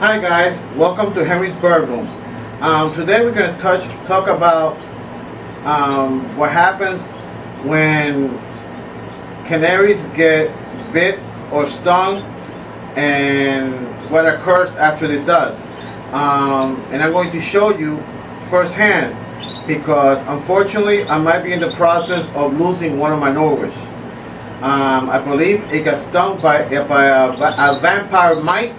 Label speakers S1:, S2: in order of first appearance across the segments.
S1: Hi guys, welcome to Henry's Bird Room. Today we're going to talk about what happens when canaries get bit or stung and what occurs after it does. And I'm going to show you firsthand because unfortunately I might be in the process of losing one of my Norwich. I believe it got stung by a vampire mite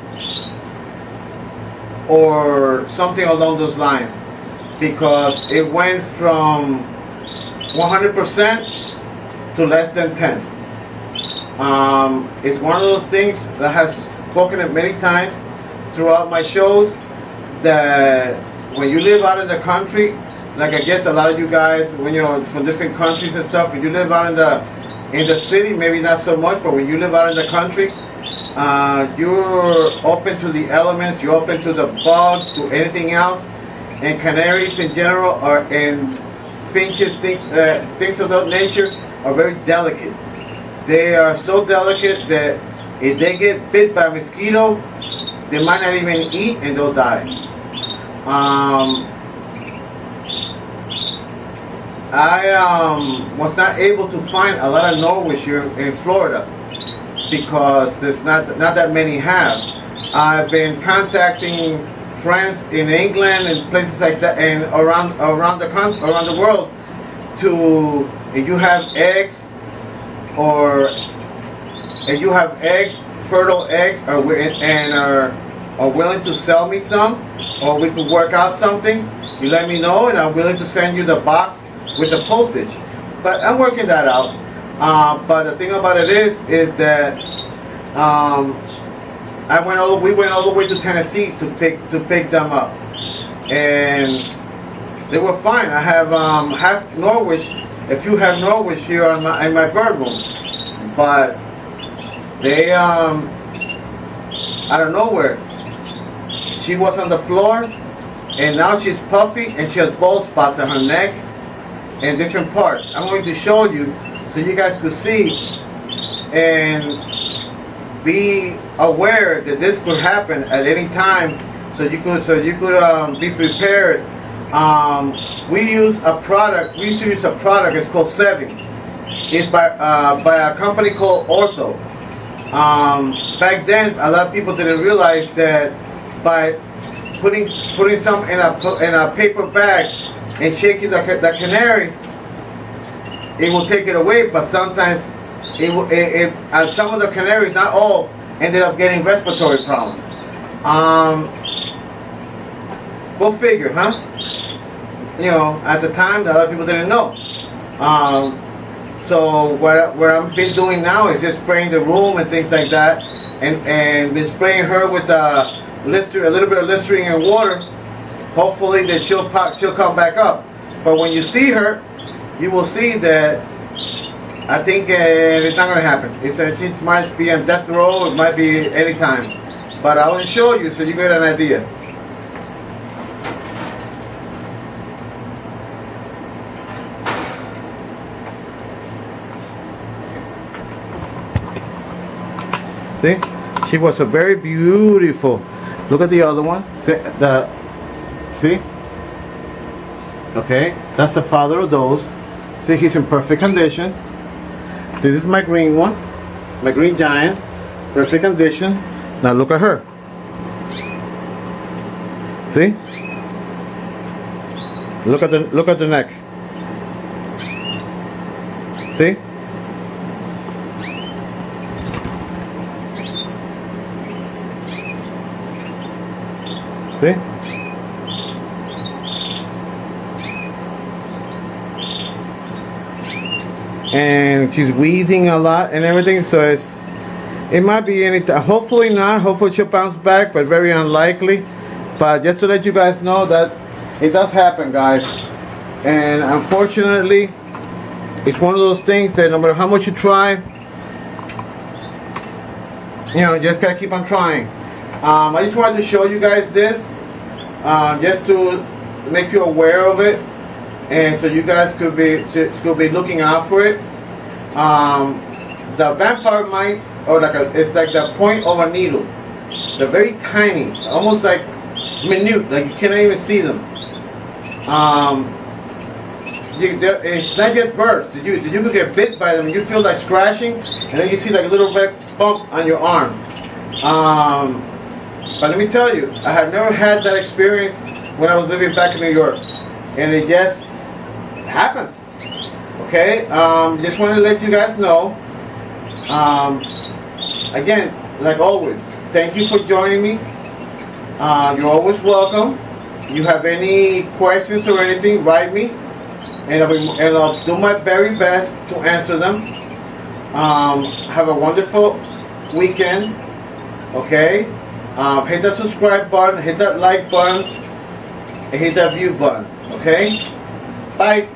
S1: or something along those lines, because it went from 100% to less than 10. It's one of those things that has spoken it many times throughout my shows, that when you live out in the country, like I guess a lot of you guys, when you're from different countries and stuff, when you live out in the city, maybe not so much, but when you live out in the country, you're open to the elements, you're open to the bugs, to anything else, and canaries in general and finches, things of that nature are very delicate. They are so delicate that if they get bit by a mosquito, they might not even eat and they'll die. I was not able to find a lot of Norwich here in Florida, because there's not that many have. I've been contacting friends in England and places like that, and around the world, to if you have eggs, fertile eggs, are willing to sell me some, or we could work out something. You let me know, and I'm willing to send you the box with the postage. But I'm working that out. But the thing about it is that we went all the way to Tennessee to pick them up, and they were fine. I have half Norwich, a few have Norwich here in my bird room, but they out of nowhere, she was on the floor, and now she's puffy and she has bald spots on her neck and different parts. I'm going to show you so you guys could see and be aware that this could happen at any time, so you could be prepared. We used to use a product. It's called Seving. It's by a company called Ortho. Back then, a lot of people didn't realize that by putting some in a paper bag and shaking the canary, it will take it away. But sometimes some of the canaries, not all, ended up getting respiratory problems. Go figure, huh? At the time, a lot of people didn't know. So what I've been doing now is just spraying the room and things like that, and been spraying her with a little bit of Listerine and water. Hopefully that she'll come back up. But when you see her, you will see that I think it's not going to happen. She might be on death row. It might be any time. But I will show you so you get an idea. See? She was a very beautiful. Look at the other one. See? Okay, that's the father of those. See, he's in perfect condition. This is my green one, my green giant, perfect condition. Now look at her. See? Look at the neck. See? See? And she's wheezing a lot and everything, so it might be any time. Hopefully not. Hopefully she'll bounce back, but very unlikely. But just to let you guys know that it does happen, guys. And unfortunately, it's one of those things that no matter how much you try, you just gotta keep on trying. I just wanted to show you guys this, just to make you aware of it, and so you guys could be looking out for it. The vampire mites are it's like the point of a needle. They're very tiny, almost like minute, like you cannot even see them. It's not just birds. Did you get bit by them? You feel like scratching, and then you see like a little red bump on your arm. But let me tell you, I have never had that experience when I was living back in New York, and it just happens. Okay, just wanted to let you guys know. Again, like always, thank you for joining me. You're always welcome. You have any questions or anything, write me, and I'll do my very best to answer them. Have a wonderful weekend. Okay, hit that subscribe button, hit that like button, and hit that view button. Okay, bye.